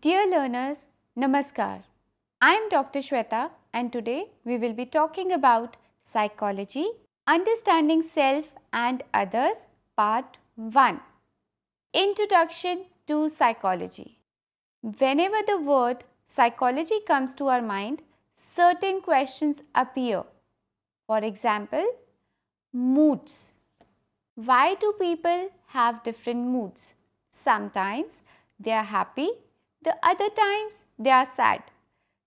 Dear learners, Namaskar. I am Dr. Shweta and today we will be talking about Psychology, Understanding Self and Others, Part 1. Introduction to Psychology. Whenever the word psychology comes to our mind, certain questions appear. For example, moods. Why do people have different moods? Sometimes they are happy, the other times they are sad.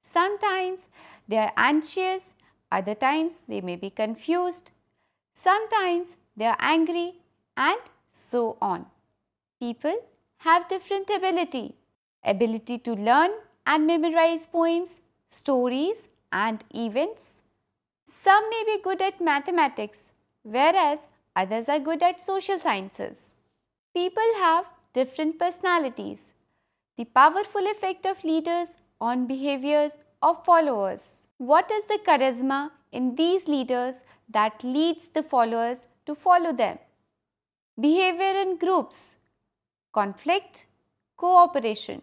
Sometimes they are anxious, other times they may be confused. Sometimes they are angry and so on. People have different ability to learn and memorize poems, stories and events. Some may be good at mathematics, whereas others are good at social sciences. People have different personalities. The powerful effect of leaders on behaviors of followers. What is the charisma in these leaders that leads the followers to follow them? Behavior in groups, conflict, cooperation.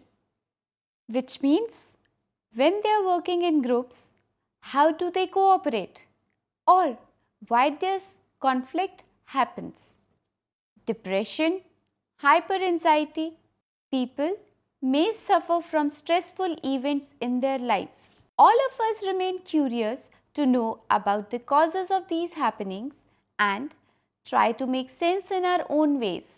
Which means when they are working in groups, how do they cooperate? Or why does conflict happens? Depression, hyperanxiety. People may suffer from stressful events in their lives. All of us remain curious to know about the causes of these happenings and try to make sense in our own ways.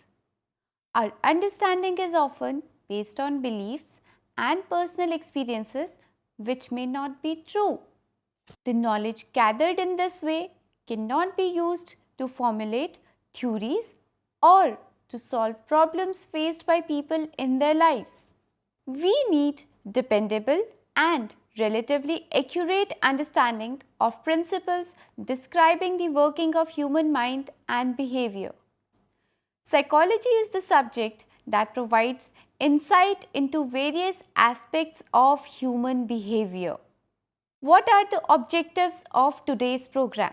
Our understanding is often based on beliefs and personal experiences which may not be true. The knowledge gathered in this way cannot be used to formulate theories or to solve problems faced by people in their lives. We need dependable and relatively accurate understanding of principles describing the working of human mind and behavior. Psychology is the subject that provides insight into various aspects of human behavior. What are the objectives of today's program?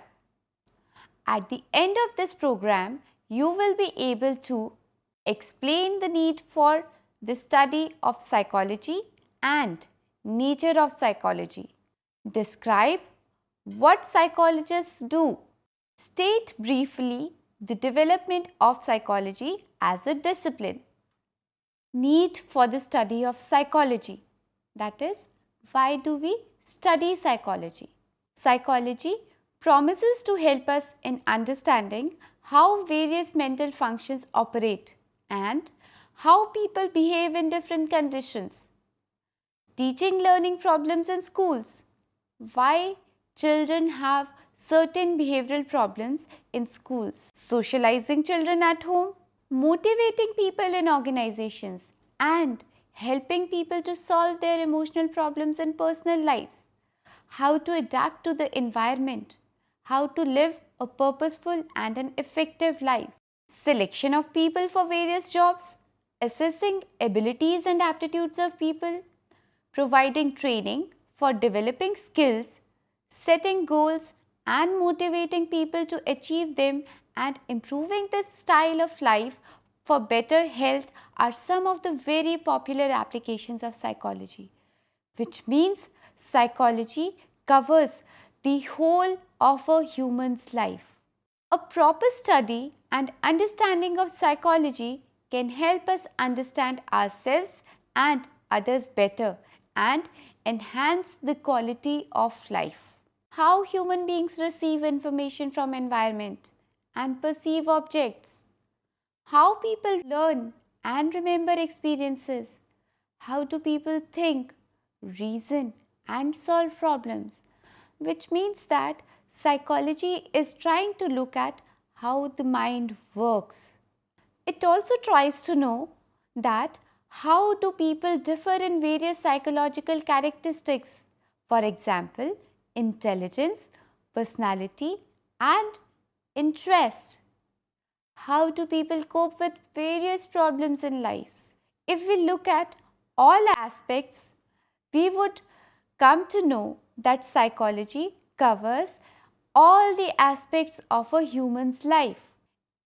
At the end of this program, you will be able to explain the need for the study of psychology and nature of psychology. Describe what psychologists do. State briefly the development of psychology as a discipline. Need for the study of psychology. That is, why do we study psychology? Psychology promises to help us in understanding how various mental functions operate and how people behave in different conditions. Teaching learning problems in schools. Why children have certain behavioral problems in schools. Socializing children at home. Motivating people in organizations and helping people to solve their emotional problems in personal lives. How to adapt to the environment. How to live a purposeful and an effective life. Selection of people for various jobs. Assessing abilities and aptitudes of people. Providing training for developing skills. Setting goals and motivating people to achieve them and improving the style of life for better health are some of the very popular applications of psychology, which means psychology covers the whole of a human's life. A proper study and understanding of psychology can help us understand ourselves and others better and enhance the quality of life. How human beings receive information from environment and perceive objects. How people learn and remember experiences. How do people think, reason and solve problems. Which means that psychology is trying to look at how the mind works. It also tries to know that how do people differ in various psychological characteristics. For example, intelligence, personality and interest. How do people cope with various problems in life? If we look at all aspects, we would come to know that psychology covers all the aspects of a human's life.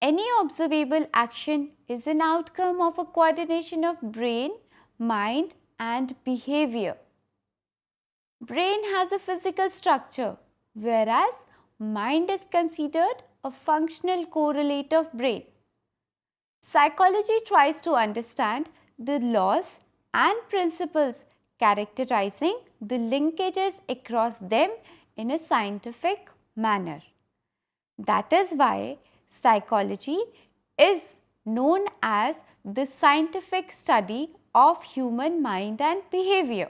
Any observable action is an outcome of a coordination of brain, mind and behavior. Brain has a physical structure, whereas mind is considered a functional correlate of brain. Psychology tries to understand the laws and principles characterizing the linkages across them in a scientific manner. That is why psychology is known as the scientific study of human mind and behavior.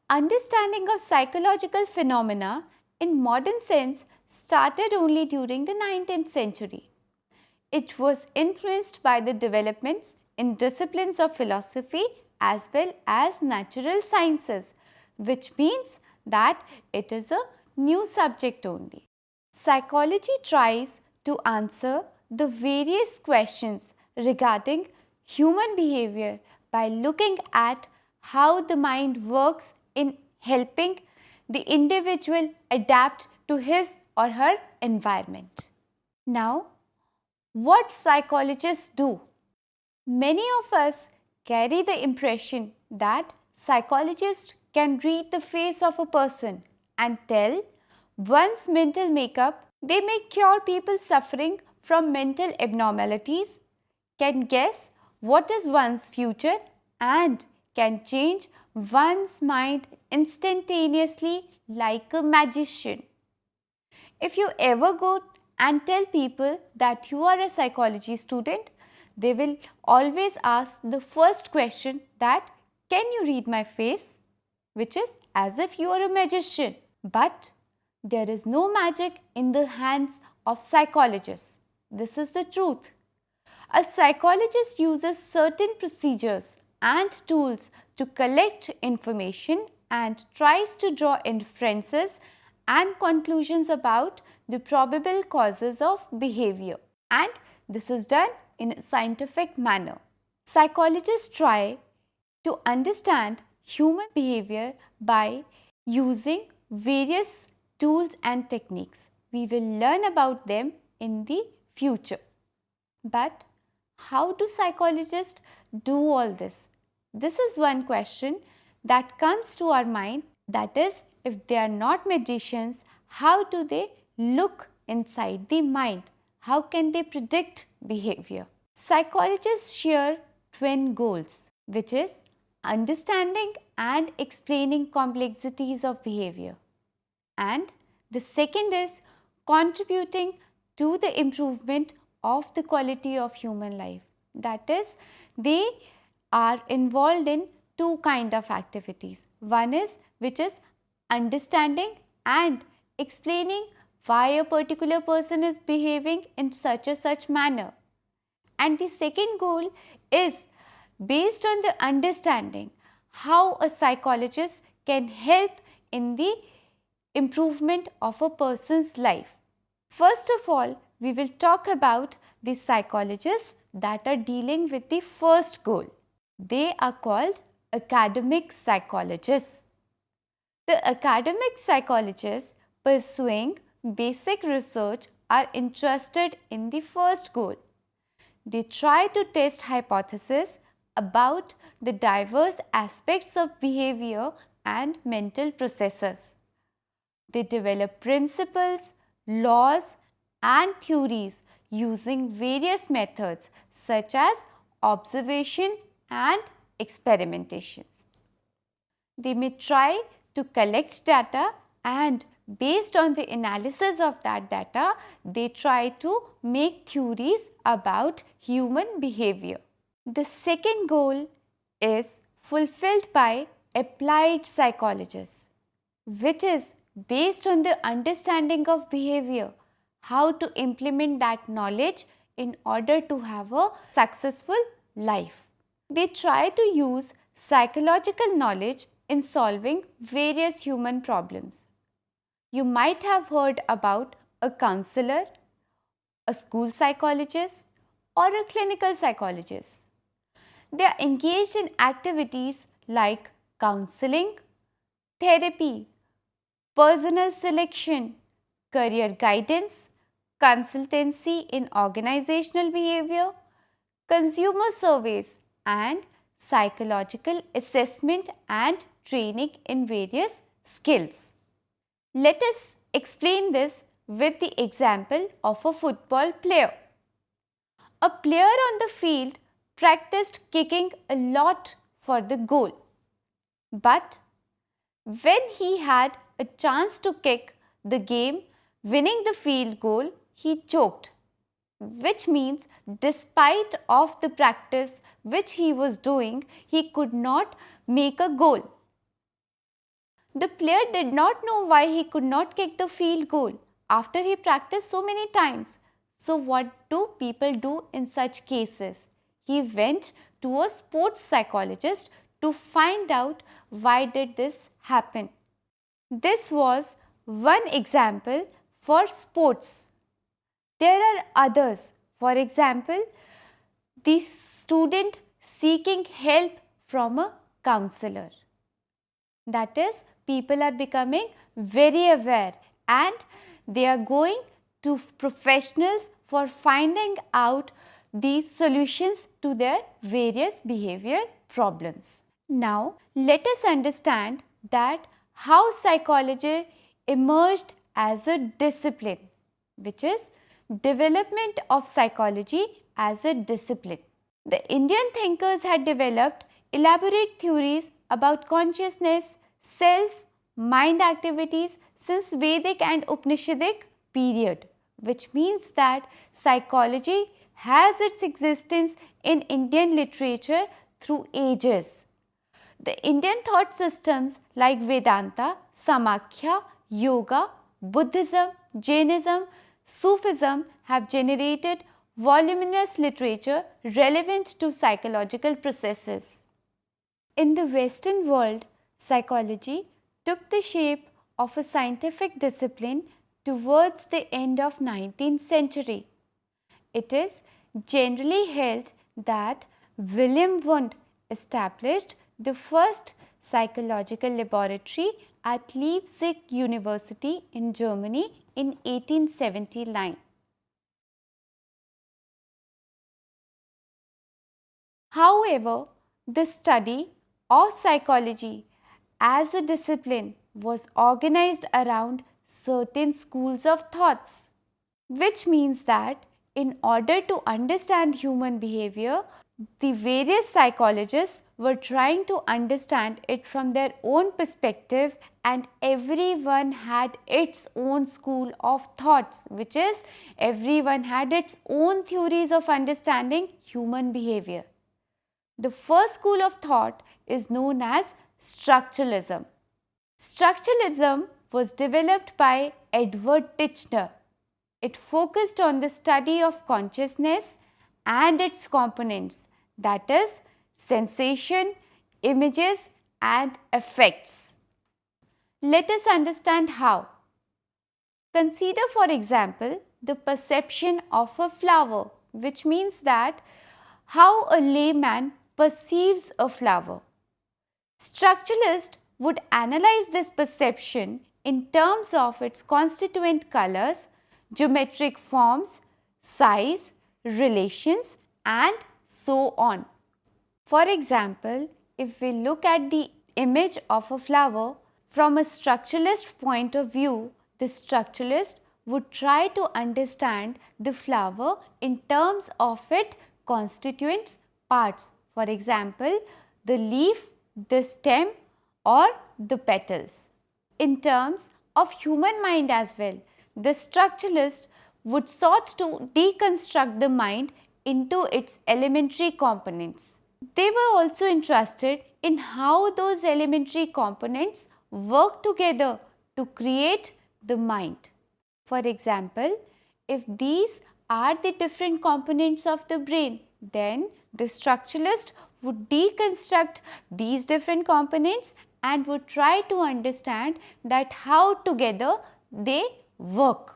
Understanding of psychological phenomena in modern sense started only during the 19th century. It was influenced by the developments in disciplines of philosophy as well as natural sciences, which means that it is a new subject only. Psychology tries to answer the various questions regarding human behavior by looking at how the mind works in helping the individual adapt to his or her environment. Now, what psychologists do? Many of us carry the impression that psychologists can read the face of a person and tell one's mental makeup. They may cure people suffering from mental abnormalities, can guess what is one's future, and can change one's mind instantaneously like a magician. If you ever go and tell people that you are a psychology student, they will always ask the first question that, can you read my face? Which is as if you are a magician. But there is no magic in the hands of psychologists. This is the truth. A psychologist uses certain procedures and tools to collect information and tries to draw inferences and conclusions about the probable causes of behavior, and this is done in a scientific manner. Psychologists try to understand human behavior by using various tools and techniques. We will learn about them in the future. But how do psychologists do all this? This is one question that comes to our mind, that is, if they are not magicians, how do they look inside the mind? How can they predict behavior? Psychologists share twin goals, which is understanding and explaining complexities of behavior. And the second is contributing to the improvement of the quality of human life. That is, they are involved in two kinds of activities. One is which is understanding and explaining why a particular person is behaving in such a such manner. And the second goal is based on the understanding how a psychologist can help in the improvement of a person's life. First of all, we will talk about the psychologists that are dealing with the first goal. They are called academic psychologists. The academic psychologists pursuing basic research are interested in the first goal. They try to test hypotheses about the diverse aspects of behavior and mental processes. They develop principles, laws and theories using various methods such as observation and experimentation. They may try to collect data, and based on the analysis of that data, they try to make theories about human behavior. The second goal is fulfilled by applied psychologists, which is based on the understanding of behavior, how to implement that knowledge in order to have a successful life. They try to use psychological knowledge in solving various human problems. You might have heard about a counselor, a school psychologist, or a clinical psychologist. They are engaged in activities like counseling, therapy, personal selection, career guidance, consultancy in organizational behavior, consumer surveys, and psychological assessment and training in various skills. Let us explain this with the example of a football player. A player on the field practiced kicking a lot for the goal. But when he had a chance to kick the game, winning the field goal, he choked, which means despite of the practice which he was doing, he could not make a goal. The player did not know why he could not kick the field goal after he practiced so many times. So what do people do in such cases? He went to a sports psychologist to find out why did this happen. This was one example for sports. There are others. For example, the student seeking help from a counselor. That is, people are becoming very aware and they are going to professionals for finding out the solutions to their various behavior problems. Now, let us understand that how psychology emerged as a discipline, which is development of psychology as a discipline. The Indian thinkers had developed elaborate theories about consciousness, self, mind activities since Vedic and Upanishadic period, which means that psychology has its existence in Indian literature through ages. The Indian thought systems like Vedanta, Samakhya, Yoga, Buddhism, Jainism, Sufism have generated voluminous literature relevant to psychological processes. In the Western world, psychology took the shape of a scientific discipline towards the end of 19th century. It is generally held that William Wundt established the first psychological laboratory at Leipzig University in Germany in 1879. However, the study of psychology as a discipline was organized around certain schools of thoughts, which means that in order to understand human behavior, the various psychologists were trying to understand it from their own perspective, and everyone had its own school of thoughts, which is everyone had its own theories of understanding human behavior. The first school of thought is known as structuralism. Structuralism was developed by Edward Titchener. It focused on the study of consciousness and its components, that is, sensation, images and effects. Let us understand how. Consider, for example, the perception of a flower, which means that how a layman perceives a flower. Structuralists would analyze this perception in terms of its constituent colors, geometric forms, size, relations and so on. For example, if we look at the image of a flower from a structuralist point of view, the structuralist would try to understand the flower in terms of its constituent parts. For example, the leaf, the stem or the petals. In terms of human mind as well, the structuralist would sought to deconstruct the mind into its elementary components. They were also interested in how those elementary components work together to create the mind. For example, if these are the different components of the brain, then the structuralist would deconstruct these different components and would try to understand that how together they work.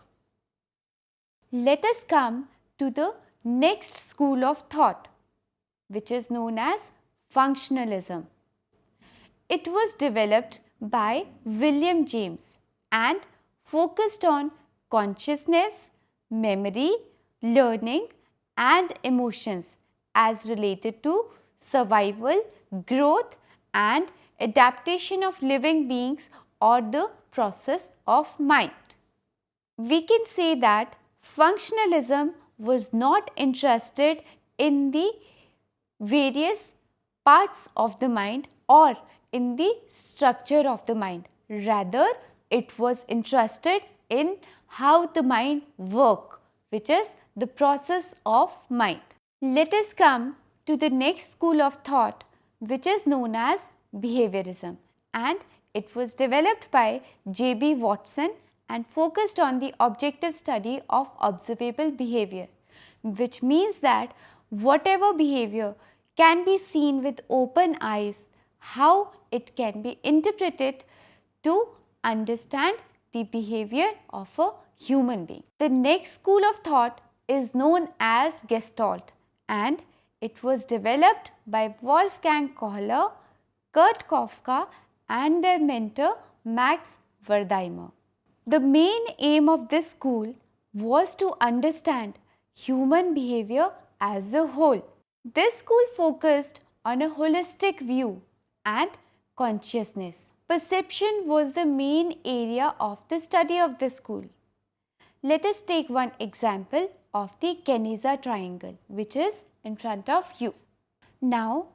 Let us come to the next school of thought, which is known as functionalism. It was developed by William James and focused on consciousness, memory, learning and emotions as related to survival, growth and adaptation of living beings or the process of mind. We can say that functionalism was not interested in the various parts of the mind or in the structure of the mind. Rather, it was interested in how the mind works, which is the process of mind. Let us come to the next school of thought, which is known as behaviorism, and it was developed by J.B. Watson and focused on the objective study of observable behavior, which means that whatever behavior can be seen with open eyes, how it can be interpreted to understand the behavior of a human being. The next school of thought is known as Gestalt, and it was developed by Wolfgang Kohler, Kurt Kafka and their mentor Max Wertheimer. The main aim of this school was to understand human behavior as a whole. This school focused on a holistic view and consciousness. Perception was the main area of the study of this school. Let us take one example of the Kenisa triangle, which is in front of you. Now,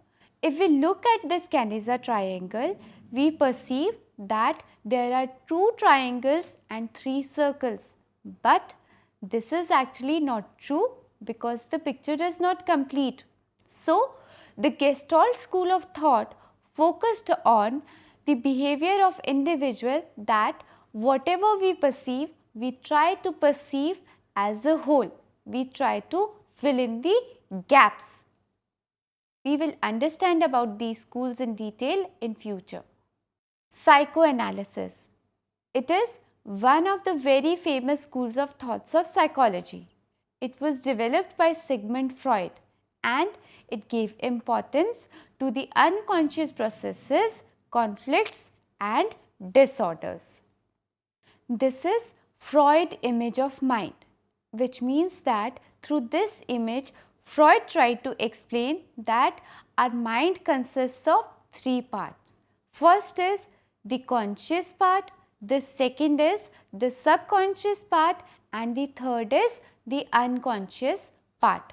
if we look at this Kenisa triangle, we perceive that there are two triangles and three circles. But this is actually not true because the picture is not complete. So, the Gestalt school of thought focused on the behavior of individual, that whatever we perceive, we try to perceive as a whole. We try to fill in the gaps. We will understand about these schools in detail in future. Psychoanalysis. It is one of the very famous schools of thoughts of psychology. It was developed by Sigmund Freud and it gave importance to the unconscious processes, conflicts and disorders. This is Freud image of mind, which means that through this image Freud tried to explain that our mind consists of three parts. First is the conscious part, the second is the subconscious part and the third is the unconscious part.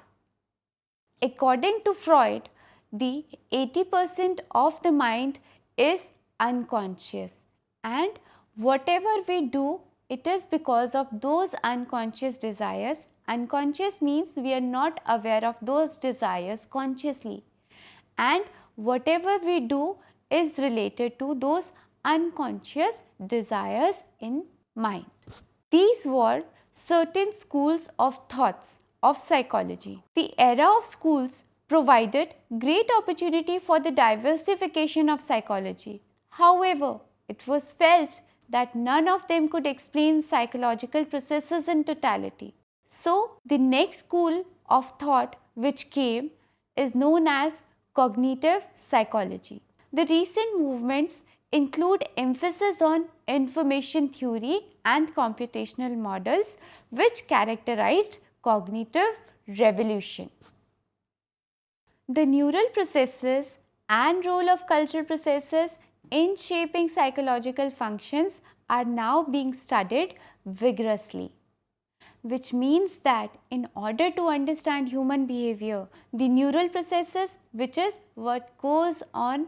According to Freud, the 80% of the mind is unconscious, and whatever we do, it is because of those unconscious desires. Unconscious means we are not aware of those desires consciously, and whatever we do is related to those unconscious desires in mind. These were certain schools of thoughts of psychology. The era of schools provided great opportunity for the diversification of psychology. However, it was felt that none of them could explain psychological processes in totality. So, the next school of thought which came is known as cognitive psychology. The recent movements include emphasis on information theory and computational models which characterized cognitive revolution. The neural processes and role of cultural processes in shaping psychological functions are now being studied vigorously, which means that in order to understand human behavior, the neural processes, which is what goes on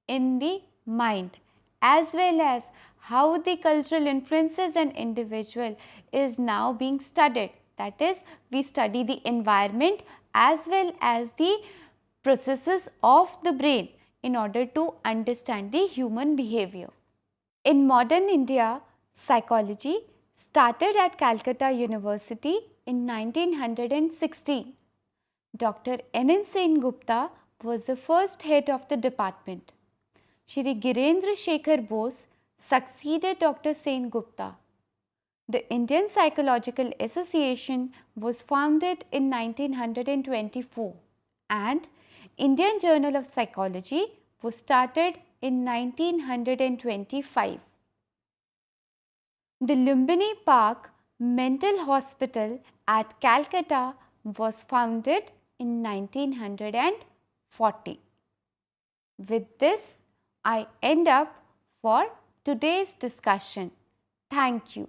in the mind, as well as how the cultural influences an individual is now being studied. That is, we study the environment as well as the processes of the brain in order to understand the human behavior. In modern India, psychology started at Calcutta University in 1916. Dr. N.N. Sengupta was the first head of the department. Shri Girendra Shekhar Bose succeeded Dr. Sengupta. The Indian Psychological Association was founded in 1924 and Indian Journal of Psychology was started in 1925. The Lumbini Park Mental Hospital at Calcutta was founded in 1905. 40. With this, I end up for today's discussion. Thank you.